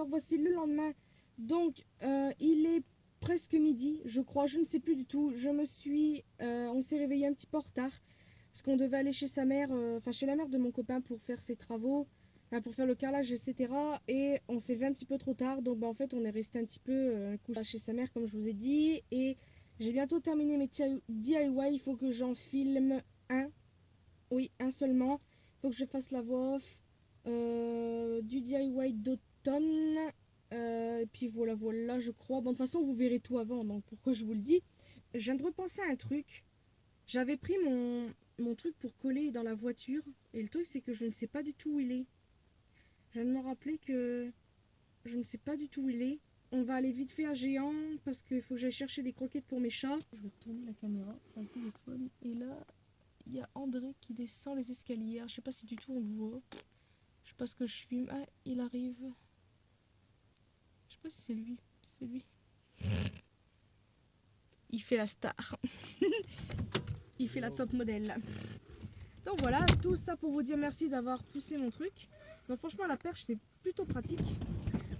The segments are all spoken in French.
voici le lendemain. Donc, il est presque midi, je crois, je ne sais plus du tout. On s'est réveillé un petit peu en retard parce qu'on devait aller chez sa mère, chez la mère de mon copain pour faire ses travaux, pour faire le carrelage, etc. Et on s'est levé un petit peu trop tard, donc en fait, on est resté un petit peu couché chez sa mère, comme je vous ai dit. Et j'ai bientôt terminé mes DIY. Il faut que j'en filme un, oui, un seulement. Il faut que je fasse la voix off du DIY d'automne. Et puis voilà, je crois. Bon, de toute façon, vous verrez tout avant, donc pourquoi je vous le dis. Je viens de repenser à un truc. J'avais pris mon truc pour coller dans la voiture. Et le truc, c'est que je ne sais pas du tout où il est. Je viens de me rappeler que je ne sais pas du tout où il est. On va aller vite fait à Géant parce qu'il faut que j'aille chercher des croquettes pour mes chats. Je vais tourner la caméra, enfin le téléphone. Et là, il y a André qui descend les escaliers. Je sais pas si du tout on le voit. Je sais pas ce que je filme. Ah, il arrive. Je sais pas si c'est lui. C'est lui. Il fait la star. Il fait la top modèle. Donc voilà, tout ça pour vous dire merci d'avoir poussé mon truc. Donc franchement, la perche, c'est plutôt pratique.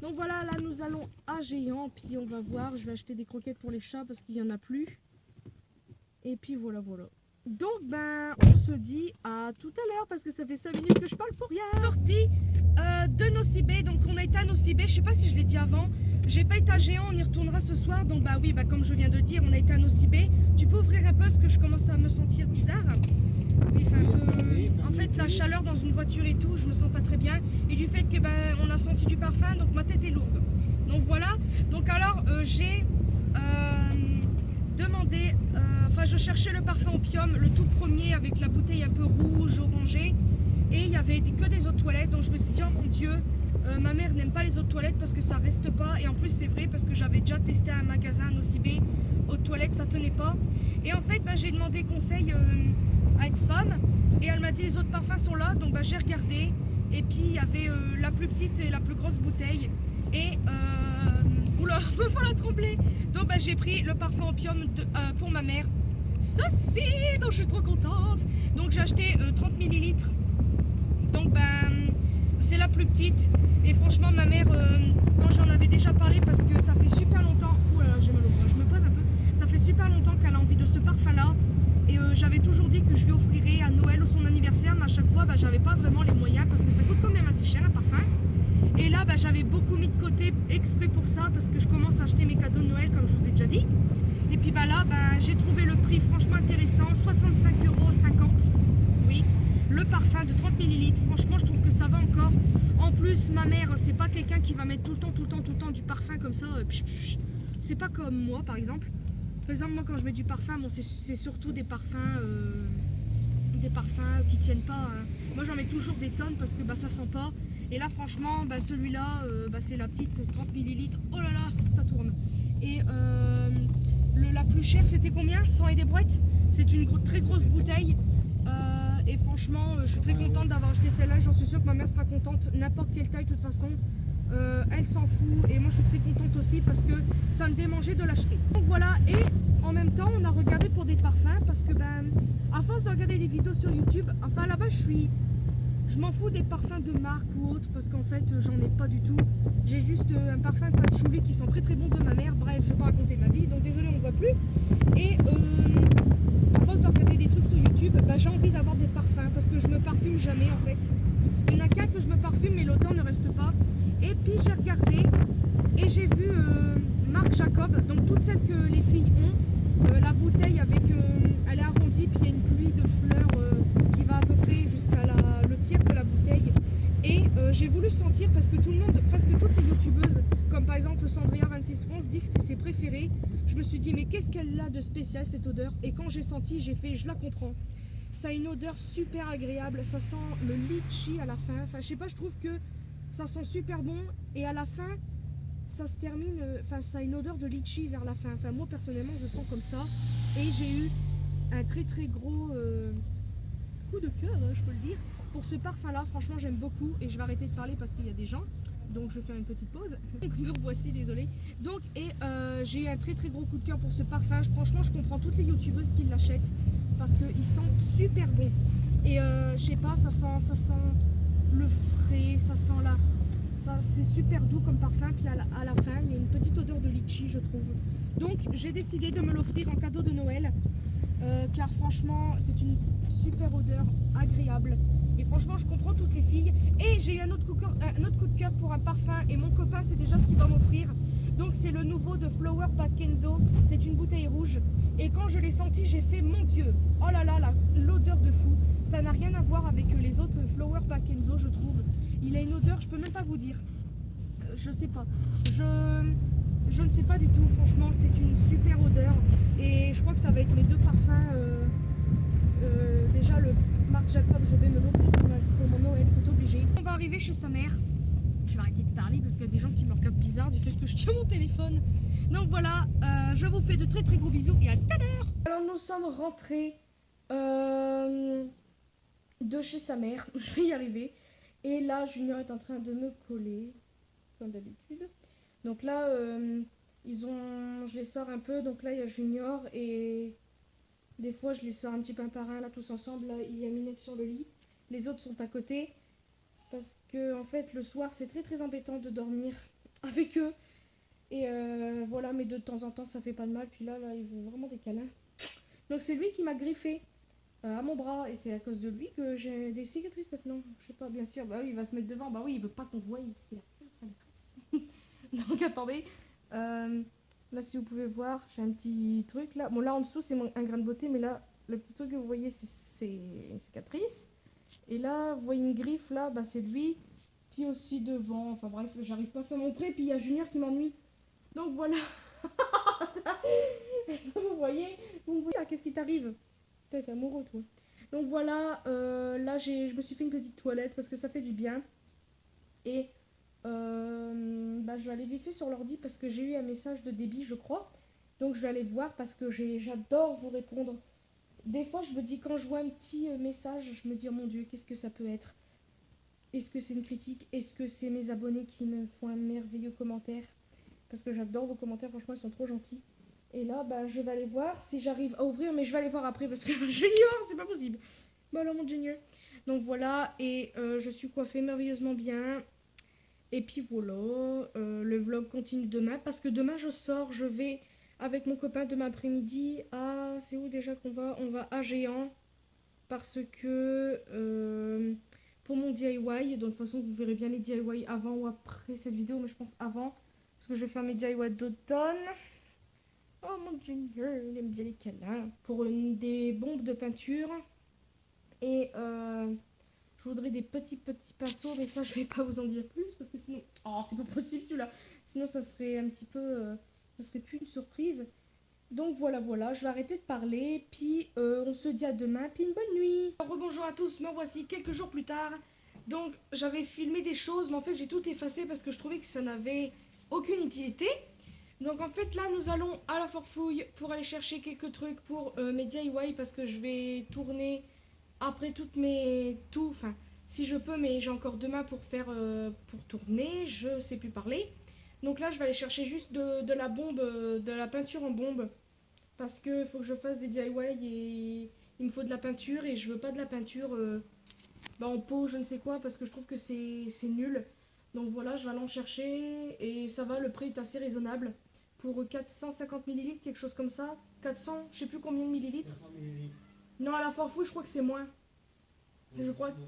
Donc voilà, là nous allons à Géant, puis on va voir. Je vais acheter des croquettes pour les chats parce qu'il n'y en a plus. Et puis voilà. Donc on se dit à tout à l'heure parce que ça fait 5 minutes que je parle pour rien. Sortie de Nosy-Be, donc on a été à Nosy-Be, je sais pas si je l'ai dit avant. J'ai pas été à Géant, on y retournera ce soir. Donc oui, comme je viens de le dire, on a été à Nosy-Be. Tu peux ouvrir un peu parce que je commence à me sentir bizarre. Oui, en fait, la chaleur dans une voiture et tout, je me sens pas très bien. Et du fait que on a senti du parfum, donc ma tête est lourde. Donc voilà. Donc alors j'ai demandé, je cherchais le parfum Opium, le tout premier avec la bouteille un peu rouge, orangée. Et il y avait que des eaux de toilette. Donc je me suis dit, oh mon Dieu, ma mère n'aime pas les eaux de toilette parce que ça reste pas. Et en plus c'est vrai parce que j'avais déjà testé un magasin à Nosy-Be, eaux de toilette ça tenait pas. Et en fait j'ai demandé conseil à une femme et elle m'a dit les autres parfums sont là. Donc j'ai regardé et puis il y avait la plus petite et la plus grosse bouteille. Et oula, me voilà trembler. Donc j'ai pris le parfum Opium pour ma mère. Ceci, donc je suis trop contente. Donc j'ai acheté 30 ml. Donc c'est la plus petite. Et franchement ma mère, quand j'en avais déjà parlé, parce que ça fait super longtemps. Oula, j'ai mal au bras, je me pose un peu. Ça fait super longtemps qu'elle a envie de ce parfum là. Et j'avais toujours dit que je lui offrirais à Noël ou son anniversaire, mais à chaque fois j'avais pas vraiment les moyens parce que ça coûte quand même assez cher un parfum. Et là j'avais beaucoup mis de côté exprès pour ça parce que je commence à acheter mes cadeaux de Noël comme je vous ai déjà dit. Et puis là j'ai trouvé le prix franchement intéressant, 65,50 €. Oui, le parfum de 30 ml, franchement je trouve que ça va encore. En plus ma mère c'est pas quelqu'un qui va mettre tout le temps du parfum comme ça. C'est pas comme moi par exemple. Par exemple moi quand je mets du parfum, c'est surtout des parfums qui tiennent pas. Moi j'en mets toujours des tonnes parce que ça sent pas. Et là franchement celui-là c'est la petite 30 ml. Oh là là, ça tourne. Et la plus chère c'était combien? 100 et des brouettes. C'est une très grosse bouteille. Et franchement je suis très contente d'avoir acheté celle-là. J'en suis sûre que ma mère sera contente. N'importe quelle taille de toute façon. Elle s'en fout et moi je suis très contente aussi parce que ça me démangeait de l'acheter. Donc voilà, et en même temps on a regardé pour des parfums parce que à force de regarder des vidéos sur YouTube, là-bas je m'en fous des parfums de marque ou autre parce qu'en fait j'en ai pas du tout. J'ai juste un parfum patchouli qui sont très bons de ma mère. Bref, je vais pas raconter ma vie, donc désolé on ne voit plus. Et à force de regarder des trucs sur YouTube, j'ai envie d'avoir des parfums parce que je me parfume jamais en fait. Il n'y en a qu'un que je me parfume mais l'odeur ne reste pas. Et puis j'ai regardé et j'ai vu Marc Jacob, donc toutes celles que les filles ont, la bouteille avec, elle est arrondie, puis il y a une pluie de fleurs qui va à peu près jusqu'à le tiers de la bouteille. Et j'ai voulu sentir parce que tout le monde, presque toutes les youtubeuses, comme par exemple Cendria26 France, dit que c'est ses préférées. Je me suis dit mais qu'est-ce qu'elle a de spécial cette odeur? Et quand j'ai senti, j'ai fait, je la comprends. Ça a une odeur super agréable, ça sent le litchi à la fin. Enfin je sais pas, je trouve que ça sent super bon et à la fin ça se termine, ça a une odeur de litchi vers la fin. Moi personnellement je sens comme ça et j'ai eu un très gros coup de cœur, je peux le dire, pour ce parfum là. Franchement j'aime beaucoup et je vais arrêter de parler parce qu'il y a des gens, donc je fais une petite pause. Me voici, désolé. Donc j'ai eu un très gros coup de cœur pour ce parfum. Franchement je comprends toutes les youtubeuses qui l'achètent parce qu'ils sentent super bon et je sais pas, ça sent le frais, ça ça c'est super doux comme parfum, puis à la fin il y a une petite odeur de litchi je trouve. Donc j'ai décidé de me l'offrir en cadeau de Noël, car franchement c'est une super odeur agréable. Et franchement je comprends toutes les filles. Et j'ai eu un autre coup de cœur pour un parfum, et mon copain c'est déjà ce qu'il va m'offrir. Donc c'est le nouveau de Flower by Kenzo, c'est une bouteille rouge. Et quand je l'ai senti j'ai fait mon dieu, oh là là, l'odeur de fou. Ça n'a rien à voir avec les autres Flower by Kenzo je trouve. Il a une odeur, je peux même pas vous dire. Je sais pas. Je ne sais pas du tout, franchement, c'est une super odeur. Et je crois que ça va être mes deux parfums. Déjà, le Marc Jacob, je vais me l'offrir pour mon Noël, c'est obligé. On va arriver chez sa mère. Je vais arrêter de parler parce qu'il y a des gens qui me regardent bizarre du fait que je tiens mon téléphone. Donc voilà, je vous fais de très très gros bisous et à tout à l'heure. Alors nous sommes rentrés de chez sa mère. Je vais y arriver. Et là, Junior est en train de me coller, comme d'habitude. Donc là, je les sors un peu. Donc là, il y a Junior et des fois, je les sors un petit peu un par un, là, tous ensemble. Là, il y a Minette sur le lit. Les autres sont à côté. Parce que, en fait, le soir, c'est très très embêtant de dormir avec eux. Et voilà, mais de temps en temps, ça fait pas de mal. Puis là, ils veulent vraiment des câlins. Donc c'est lui qui m'a griffé à mon bras, et c'est à cause de lui que j'ai des cicatrices maintenant. Je sais pas, bien sûr, bah oui, il va se mettre devant, bah oui, il veut pas qu'on voie ce qu'il a fait, sa maîtresse. Donc attendez, là si vous pouvez voir, j'ai un petit truc là. Bon là en dessous c'est un grain de beauté, mais là, le petit truc que vous voyez c'est une cicatrice. Et là, vous voyez une griffe là, bah c'est lui. Puis aussi devant, enfin bref, j'arrive pas à faire montrer, puis il y a Junior qui m'ennuie. Donc voilà. vous voyez, ah, qu'est-ce qui t'arrive? T'es amoureux toi. Donc voilà, là je me suis fait une petite toilette parce que ça fait du bien. Et je vais aller vérifier sur l'ordi parce que j'ai eu un message de débit je crois. Donc je vais aller voir parce que j'adore vous répondre. Des fois je me dis, quand je vois un petit message, je me dis oh mon dieu, qu'est-ce que ça peut être? Est-ce que c'est une critique? Est-ce que c'est mes abonnés qui me font un merveilleux commentaire? Parce que j'adore vos commentaires, franchement ils sont trop gentils. Et là, je vais aller voir si j'arrive à ouvrir, mais je vais aller voir après parce que Junior, c'est pas possible. Bon alors mon Junior. Donc voilà, et je suis coiffée merveilleusement bien. Et puis voilà, le vlog continue demain parce que demain je sors, je vais avec mon copain demain après-midi à... C'est où déjà qu'on va? On va à Géant parce que pour mon DIY, donc de toute façon vous verrez bien les DIY avant ou après cette vidéo, mais je pense avant parce que je vais faire mes DIY d'automne. Oh mon Junior, il aime bien les câlins. Pour des bombes de peinture. Et je voudrais des petits pinceaux, mais ça je vais pas vous en dire plus parce que sinon... Oh, c'est pas possible celui-là. Sinon ça serait un petit peu... ça serait plus une surprise. Donc voilà, je vais arrêter de parler. Puis on se dit à demain, puis une bonne nuit. Rebonjour à tous, me voici quelques jours plus tard. Donc j'avais filmé des choses, mais en fait j'ai tout effacé parce que je trouvais que ça n'avait aucune utilité. Donc en fait là nous allons à la Forfouille pour aller chercher quelques trucs pour mes DIY parce que je vais tourner après enfin si je peux, mais j'ai encore demain pour faire pour tourner, je sais plus parler. Donc là je vais aller chercher juste de la bombe, de la peinture en bombe parce que faut que je fasse des DIY et il me faut de la peinture et je veux pas de la peinture en pot, je ne sais quoi, parce que je trouve que c'est nul. Donc voilà, je vais aller en chercher et ça va, le prix est assez raisonnable. Pour 450 millilitres, quelque chose comme ça. 400, je sais plus combien de millilitres. 400 millilitres. Non, à la Forfouille, je crois que c'est moins. Je crois que...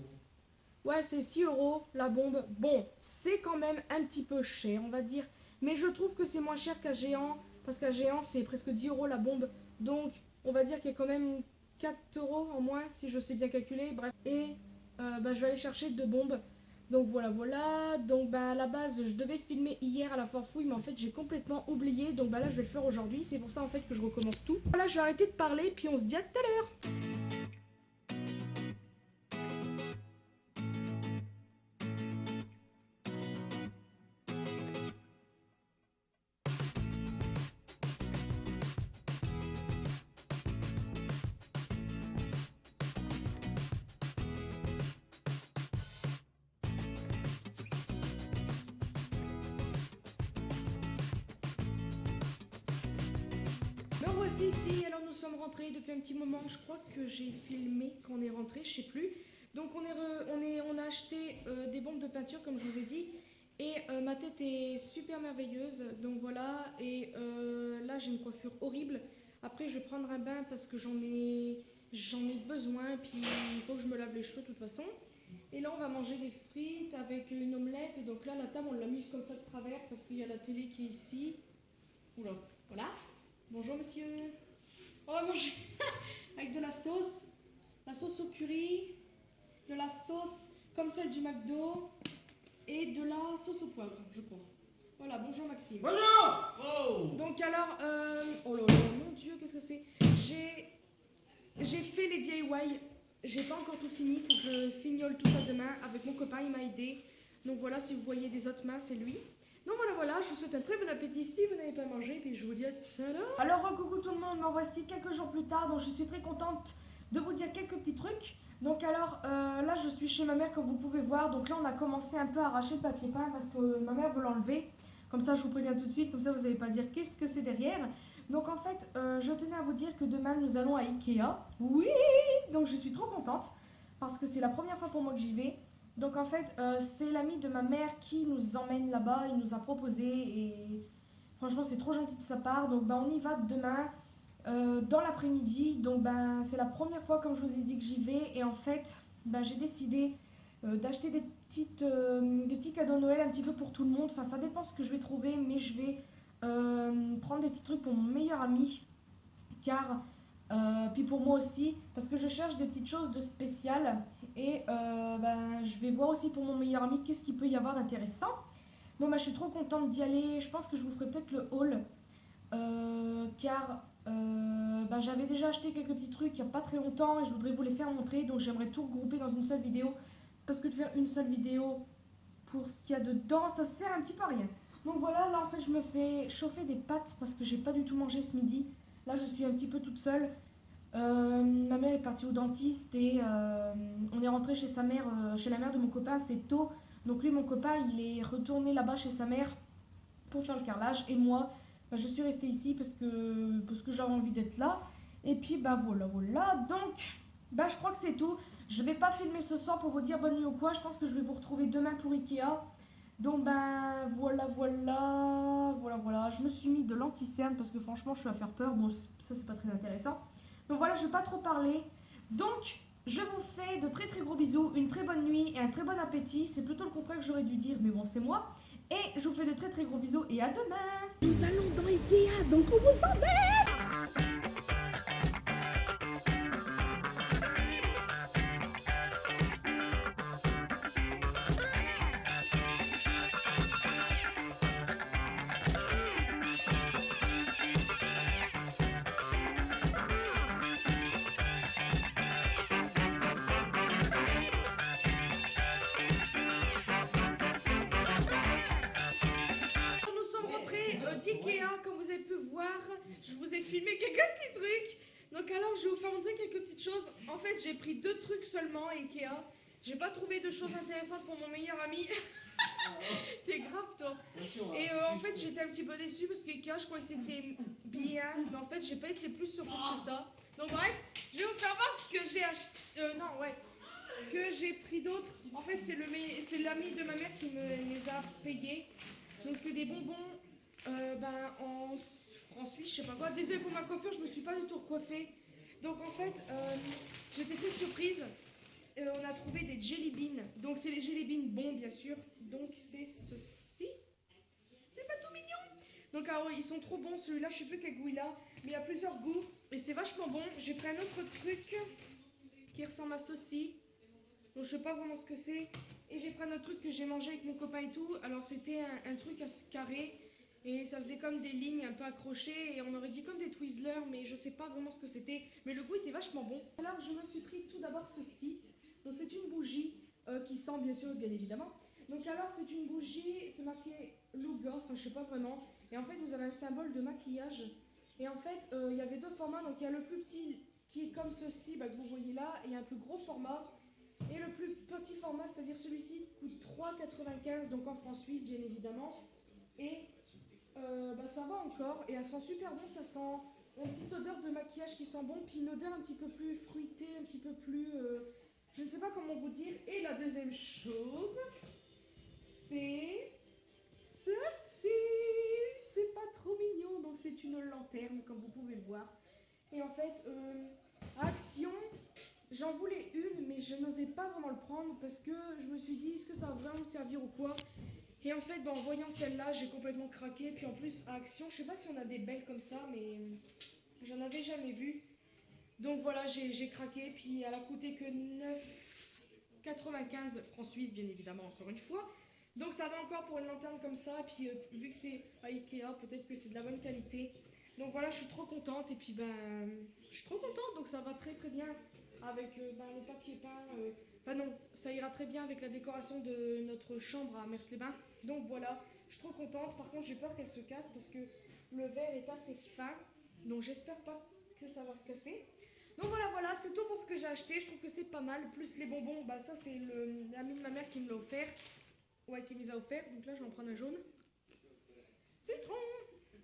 Ouais, c'est 6 euros la bombe. Bon, c'est quand même un petit peu cher, on va dire. Mais je trouve que c'est moins cher qu'à Géant. Parce qu'à Géant, c'est presque 10 euros la bombe. Donc, on va dire qu'il y a quand même 4 euros en moins, si je sais bien calculer. Bref. Et je vais aller chercher 2 bombes. Donc voilà. Donc à la base, je devais filmer hier à la Forfouille, mais en fait, j'ai complètement oublié. Donc là, je vais le faire aujourd'hui. C'est pour ça, en fait, que je recommence tout. Voilà, je vais arrêter de parler, puis on se dit à tout à l'heure. Me voici ici, alors nous sommes rentrés depuis un petit moment, je crois que j'ai filmé quand on est rentré, je sais plus. Donc on a acheté des bombes de peinture comme je vous ai dit. Et ma tête est super merveilleuse, donc voilà. Et là j'ai une coiffure horrible. Après je vais prendre un bain parce que j'en ai besoin, puis il faut que je me lave les cheveux de toute façon. Et là on va manger des frites avec une omelette. Et donc là la table on l'a mise comme ça de travers parce qu'il y a la télé qui est ici. Oula, voilà. Bonjour monsieur. On va manger avec de la sauce au curry, de la sauce comme celle du McDo et de la sauce au poivre, je crois. Voilà, bonjour Maxime. Bonjour. Oh. Donc alors, oh là là, mon Dieu, qu'est-ce que c'est? J'ai fait les DIY, j'ai pas encore tout fini, faut que je fignole tout ça demain avec mon copain, il m'a aidé. Donc voilà, si vous voyez des autres mains, c'est lui. Donc voilà, je vous souhaite un très bon appétit si vous n'avez pas mangé, puis je vous dis à tout à l'heure. Alors coucou tout le monde, me voici quelques jours plus tard, donc je suis très contente de vous dire quelques petits trucs. Donc alors là je suis chez ma mère comme vous pouvez voir, donc là on a commencé un peu à arracher le papier peint parce que ma mère veut l'enlever. Comme ça je vous préviens tout de suite, comme ça vous n'allez pas dire qu'est-ce que c'est derrière. Donc en fait je tenais à vous dire que demain nous allons à Ikea. Oui, donc je suis trop contente parce que c'est la première fois pour moi que j'y vais. Donc en fait c'est l'ami de ma mère qui nous emmène là-bas, il nous a proposé et franchement c'est trop gentil de sa part. Donc on y va demain. Dans l'après-midi, donc c'est la première fois comme je vous ai dit que j'y vais et en fait j'ai décidé d'acheter des petits cadeaux de Noël un petit peu pour tout le monde, enfin ça dépend ce que je vais trouver mais je vais prendre des petits trucs pour mon meilleur ami car puis pour moi aussi parce que je cherche des petites choses de spécial et je vais voir aussi pour mon meilleur ami qu'est-ce qu'il peut y avoir d'intéressant. Donc je suis trop contente d'y aller, je pense que je vous ferai peut-être le haul car j'avais déjà acheté quelques petits trucs il n'y a pas très longtemps et je voudrais vous les faire montrer, donc j'aimerais tout regrouper dans une seule vidéo parce que de faire une seule vidéo pour ce qu'il y a dedans ça sert un petit peu à rien. Donc voilà, là en fait je me fais chauffer des pâtes parce que j'ai pas du tout mangé ce midi. Là je suis un petit peu toute seule. Ma mère est partie au dentiste et on est rentré chez sa mère, chez la mère de mon copain assez tôt. Donc lui mon copain il est retourné là-bas chez sa mère pour faire le carrelage et moi je suis restée ici parce que j'avais envie d'être là. Et puis voilà. Donc je crois que c'est tout. Je vais pas filmer ce soir pour vous dire bonne nuit ou quoi. Je pense que je vais vous retrouver demain pour Ikea. Donc voilà. Je me suis mis de l'anti-cerne parce que franchement je suis à faire peur. Bon ça c'est pas très intéressant. Donc voilà, je vais pas trop parler. Donc je vous fais de très très gros bisous, une très bonne nuit et un très bon appétit. C'est plutôt le contraire que j'aurais dû dire, mais bon c'est moi. Et je vous fais de très très gros bisous et à demain. Nous allons dans Ikea, donc on vous emmène. d'Ikea, comme vous avez pu voir, je vous ai filmé quelques petits trucs. Donc alors je vais vous faire montrer quelques petites choses. En fait j'ai pris 2 trucs seulement à Ikea. J'ai pas trouvé de choses intéressantes pour mon meilleur ami. T'es grave toi. Et en fait j'étais un petit peu déçue parce qu'Ikea je croyais que c'était bien. Mais en fait j'ai pas été plus surprise que ça. Donc bref, je vais vous faire voir ce que j'ai acheté. Que j'ai pris d'autres. En fait c'est l'ami de ma mère qui me les a payés. Donc c'est des bonbons en Suisse, je sais pas quoi. Désolée pour ma coiffure, je me suis pas du tout recoiffée. Donc en fait, j'étais très surprise. On a trouvé des jelly beans. Donc c'est les jelly beans bons bien sûr. Donc c'est ceci. C'est pas tout mignon. Donc alors ils sont trop bons. Celui-là, je sais plus quel goût il a, mais il y a plusieurs goûts et c'est vachement bon. J'ai pris un autre truc qui ressemble à ceci. Donc je sais pas vraiment ce que c'est. Et j'ai pris un autre truc que j'ai mangé avec mon copain et tout. Alors c'était un truc à ce carré. Et ça faisait comme des lignes un peu accrochées. Et on aurait dit comme des Twizzlers. Mais je sais pas vraiment ce que c'était. Mais le goût était vachement bon. Alors je me suis pris tout d'abord ceci. Donc c'est une bougie qui sent bien sûr bien évidemment. Donc alors c'est une bougie. C'est marqué Luga. Enfin je sais pas vraiment. Et en fait vous avez un symbole de maquillage. Et en fait il y avait 2 formats. Donc il y a le plus petit qui est comme ceci que vous voyez là. Et il y a un plus gros format. Et le plus petit format, c'est-à-dire celui-ci, coûte 3,95 €, donc en francs suisses bien évidemment. Et ça va encore, et elle sent super bon, ça sent une petite odeur de maquillage qui sent bon, puis une odeur un petit peu plus fruitée, un petit peu plus... je ne sais pas comment vous dire. Et la deuxième chose, c'est c'est une lanterne, comme vous pouvez le voir. Et en fait, à Action, j'en voulais une, mais je n'osais pas vraiment le prendre parce que je me suis dit, est-ce que ça va vraiment me servir ou quoi? Et en fait, en voyant celle-là, j'ai complètement craqué. Puis en plus, à Action, je sais pas si on a des belles comme ça, mais j'en avais jamais vu. Donc voilà, j'ai craqué. Puis elle a coûté que 9,95 francs suisses, bien évidemment, encore une fois. Donc ça va encore pour une lanterne comme ça. Puis vu que c'est à Ikea, peut-être que c'est de la bonne qualité. Donc voilà, je suis trop contente. Et puis ben, je suis trop contente. Donc ça va très très bien avec le papier peint. Enfin non, ça ira très bien avec la décoration de notre chambre à Mers-les-Bains. Donc voilà, je suis trop contente. Par contre, j'ai peur qu'elle se casse parce que le verre est assez fin. Donc j'espère pas que ça va se casser. Donc voilà, c'est tout pour ce que j'ai acheté. Je trouve que c'est pas mal. Plus les bonbons, bah ça c'est l'ami de ma mère qui me l'a offert. Ouais, qui me les a offert. Donc là, je vais en prendre un jaune. Citron.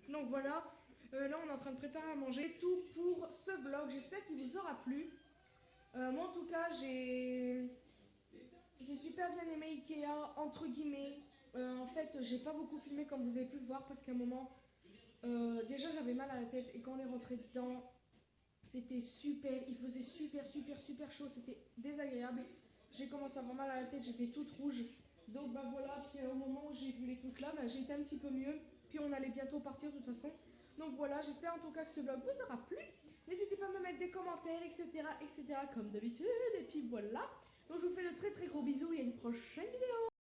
Donc voilà. Là, on est en train de préparer à manger. C'est tout pour ce vlog. J'espère qu'il vous aura plu. Moi, en tout cas, j'ai super bien aimé Ikea, entre guillemets. En fait, j'ai pas beaucoup filmé comme vous avez pu le voir parce qu'à un moment, déjà j'avais mal à la tête et quand on est rentré dedans, c'était super. Il faisait super chaud. C'était désagréable. J'ai commencé à avoir mal à la tête. J'étais toute rouge. Donc bah voilà. Puis au moment où j'ai vu les trucs là, bah, j'ai été un petit peu mieux. Puis on allait bientôt partir de toute façon. Donc voilà, j'espère en tout cas que ce vlog vous aura plu. N'hésitez pas à me mettre des commentaires, etc. comme d'habitude. Et puis voilà. Donc je vous fais de très gros bisous et à une prochaine vidéo.